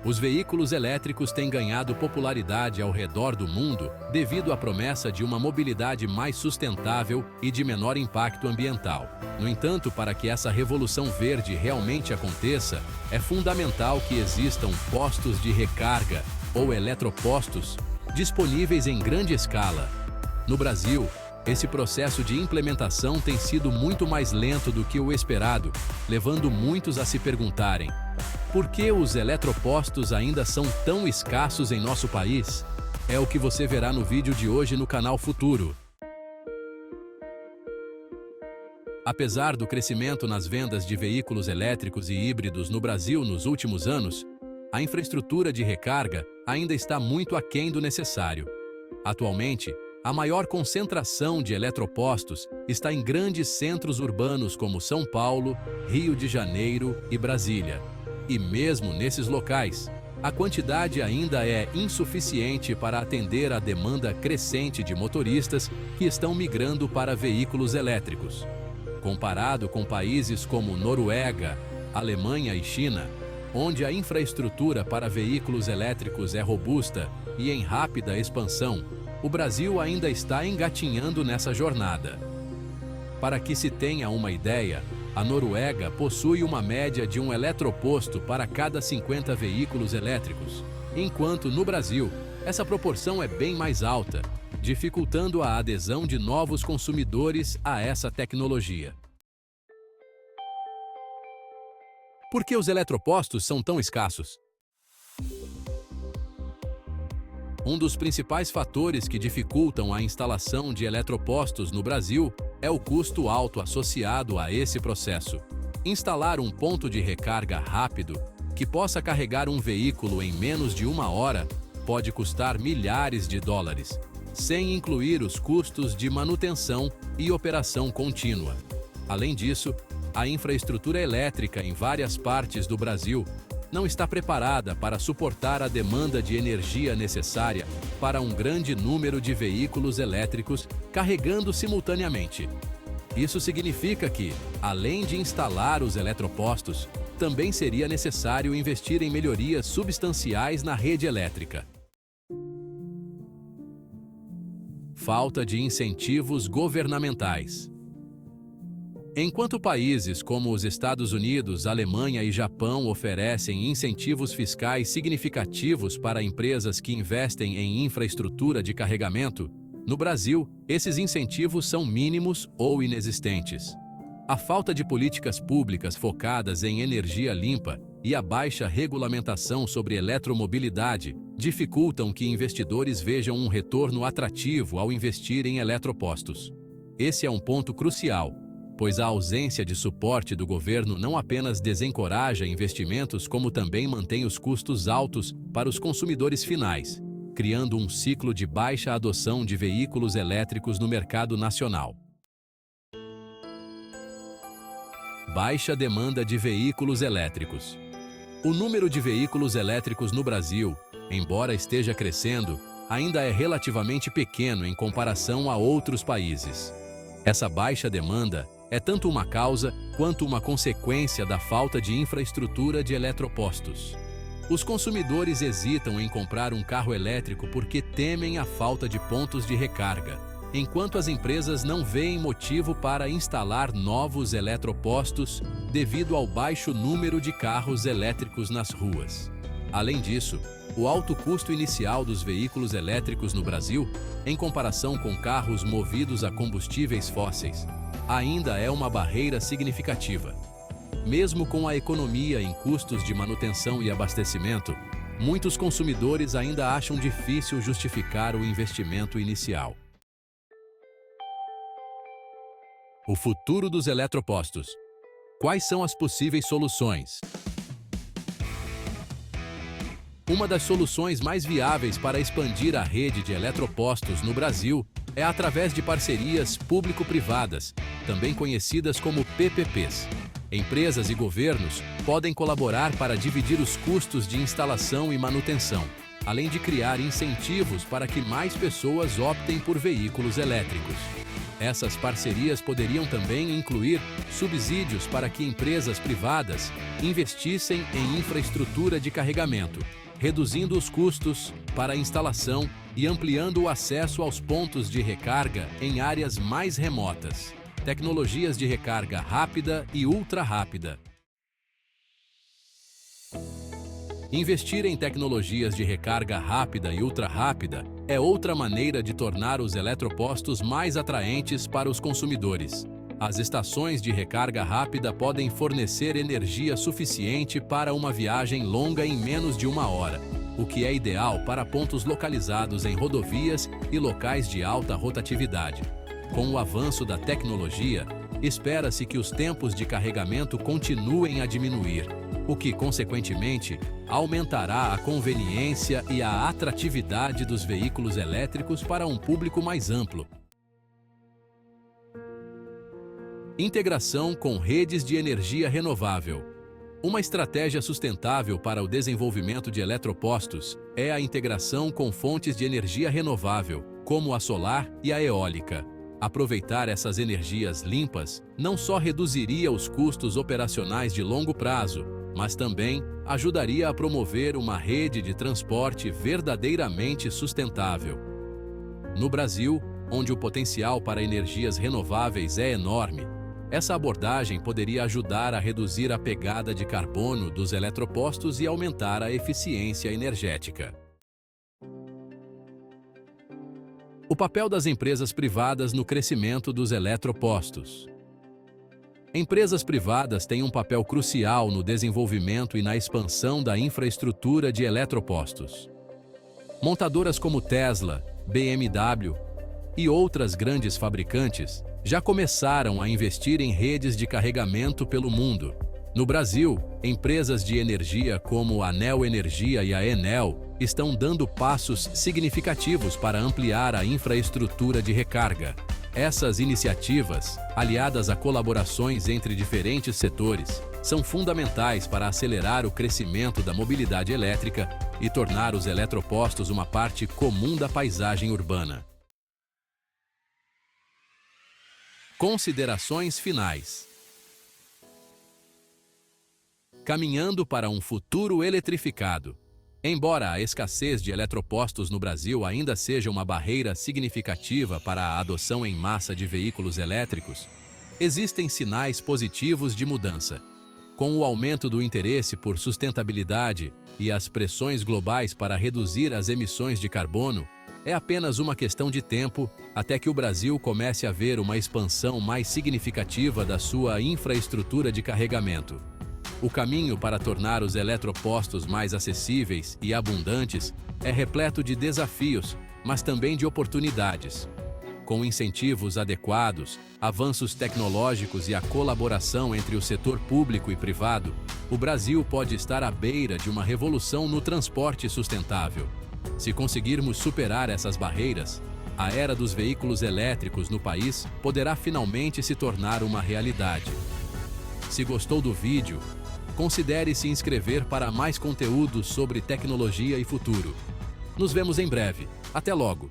Os veículos elétricos têm ganhado popularidade ao redor do mundo devido à promessa de uma mobilidade mais sustentável e de menor impacto ambiental. No entanto, para que essa revolução verde realmente aconteça, é fundamental que existam postos de recarga, ou eletropostos, disponíveis em grande escala. No Brasil, esse processo de implementação tem sido muito mais lento do que o esperado, levando muitos a se perguntarem: por que os eletropostos ainda são tão escassos em nosso país? É o que você verá no vídeo de hoje no canal Futuro. Apesar do crescimento nas vendas de veículos elétricos e híbridos no Brasil nos últimos anos, a infraestrutura de recarga ainda está muito aquém do necessário. Atualmente, a maior concentração de eletropostos está em grandes centros urbanos como São Paulo, Rio de Janeiro e Brasília. E mesmo nesses locais, a quantidade ainda é insuficiente para atender à demanda crescente de motoristas que estão migrando para veículos elétricos. Comparado com países como Noruega, Alemanha e China, onde a infraestrutura para veículos elétricos é robusta e em rápida expansão, o Brasil ainda está engatinhando nessa jornada. Para que se tenha uma ideia, a Noruega possui uma média de um eletroposto para cada 50 veículos elétricos, enquanto no Brasil, essa proporção é bem mais alta, dificultando a adesão de novos consumidores a essa tecnologia. Por que os eletropostos são tão escassos? Um dos principais fatores que dificultam a instalação de eletropostos no Brasil é o custo alto associado a esse processo. Instalar um ponto de recarga rápido, que possa carregar um veículo em menos de uma hora, pode custar milhares de dólares, sem incluir os custos de manutenção e operação contínua. Além disso, a infraestrutura elétrica em várias partes do Brasil não está preparada para suportar a demanda de energia necessária para um grande número de veículos elétricos carregando simultaneamente. Isso significa que, além de instalar os eletropostos, também seria necessário investir em melhorias substanciais na rede elétrica. Falta de incentivos governamentais. Enquanto países como os Estados Unidos, Alemanha e Japão oferecem incentivos fiscais significativos para empresas que investem em infraestrutura de carregamento, no Brasil, esses incentivos são mínimos ou inexistentes. A falta de políticas públicas focadas em energia limpa e a baixa regulamentação sobre eletromobilidade dificultam que investidores vejam um retorno atrativo ao investir em eletropostos. Esse é um ponto crucial, pois a ausência de suporte do governo não apenas desencoraja investimentos, como também mantém os custos altos para os consumidores finais, criando um ciclo de baixa adoção de veículos elétricos no mercado nacional. Baixa demanda de veículos elétricos. O número de veículos elétricos no Brasil, embora esteja crescendo, ainda é relativamente pequeno em comparação a outros países. Essa baixa demanda é tanto uma causa quanto uma consequência da falta de infraestrutura de eletropostos. Os consumidores hesitam em comprar um carro elétrico porque temem a falta de pontos de recarga, enquanto as empresas não veem motivo para instalar novos eletropostos devido ao baixo número de carros elétricos nas ruas. Além disso, o alto custo inicial dos veículos elétricos no Brasil, em comparação com carros movidos a combustíveis fósseis, ainda é uma barreira significativa. Mesmo com a economia em custos de manutenção e abastecimento, muitos consumidores ainda acham difícil justificar o investimento inicial. O futuro dos eletropostos. Quais são as possíveis soluções? Uma das soluções mais viáveis para expandir a rede de eletropostos no Brasil é através de parcerias público-privadas, também conhecidas como PPPs. Empresas e governos podem colaborar para dividir os custos de instalação e manutenção, além de criar incentivos para que mais pessoas optem por veículos elétricos. Essas parcerias poderiam também incluir subsídios para que empresas privadas investissem em infraestrutura de carregamento, reduzindo os custos para a instalação e ampliando o acesso aos pontos de recarga em áreas mais remotas. Tecnologias de recarga rápida e ultra rápida. Investir em tecnologias de recarga rápida e ultra rápida é outra maneira de tornar os eletropostos mais atraentes para os consumidores. As estações de recarga rápida podem fornecer energia suficiente para uma viagem longa em menos de 1 hora, o que é ideal para pontos localizados em rodovias e locais de alta rotatividade. Com o avanço da tecnologia, espera-se que os tempos de carregamento continuem a diminuir, o que, consequentemente, aumentará a conveniência e a atratividade dos veículos elétricos para um público mais amplo. Integração com redes de energia renovável. Uma estratégia sustentável para o desenvolvimento de eletropostos é a integração com fontes de energia renovável, como a solar e a eólica. Aproveitar essas energias limpas não só reduziria os custos operacionais de longo prazo, mas também ajudaria a promover uma rede de transporte verdadeiramente sustentável. No Brasil, onde o potencial para energias renováveis é enorme, essa abordagem poderia ajudar a reduzir a pegada de carbono dos eletropostos e aumentar a eficiência energética. O papel das empresas privadas no crescimento dos eletropostos. Empresas privadas têm um papel crucial no desenvolvimento e na expansão da infraestrutura de eletropostos. Montadoras como Tesla, BMW e outras grandes fabricantes já começaram a investir em redes de carregamento pelo mundo. No Brasil, empresas de energia como a Neo Energia e a Enel estão dando passos significativos para ampliar a infraestrutura de recarga. Essas iniciativas, aliadas a colaborações entre diferentes setores, são fundamentais para acelerar o crescimento da mobilidade elétrica e tornar os eletropostos uma parte comum da paisagem urbana. Considerações finais. Caminhando para um futuro eletrificado. Embora a escassez de eletropostos no Brasil ainda seja uma barreira significativa para a adoção em massa de veículos elétricos, existem sinais positivos de mudança. Com o aumento do interesse por sustentabilidade e as pressões globais para reduzir as emissões de carbono, é apenas uma questão de tempo até que o Brasil comece a ver uma expansão mais significativa da sua infraestrutura de carregamento. O caminho para tornar os eletropostos mais acessíveis e abundantes é repleto de desafios, mas também de oportunidades. Com incentivos adequados, avanços tecnológicos e a colaboração entre o setor público e privado, o Brasil pode estar à beira de uma revolução no transporte sustentável. Se conseguirmos superar essas barreiras, a era dos veículos elétricos no país poderá finalmente se tornar uma realidade. Se gostou do vídeo, considere se inscrever para mais conteúdos sobre tecnologia e futuro. Nos vemos em breve. Até logo!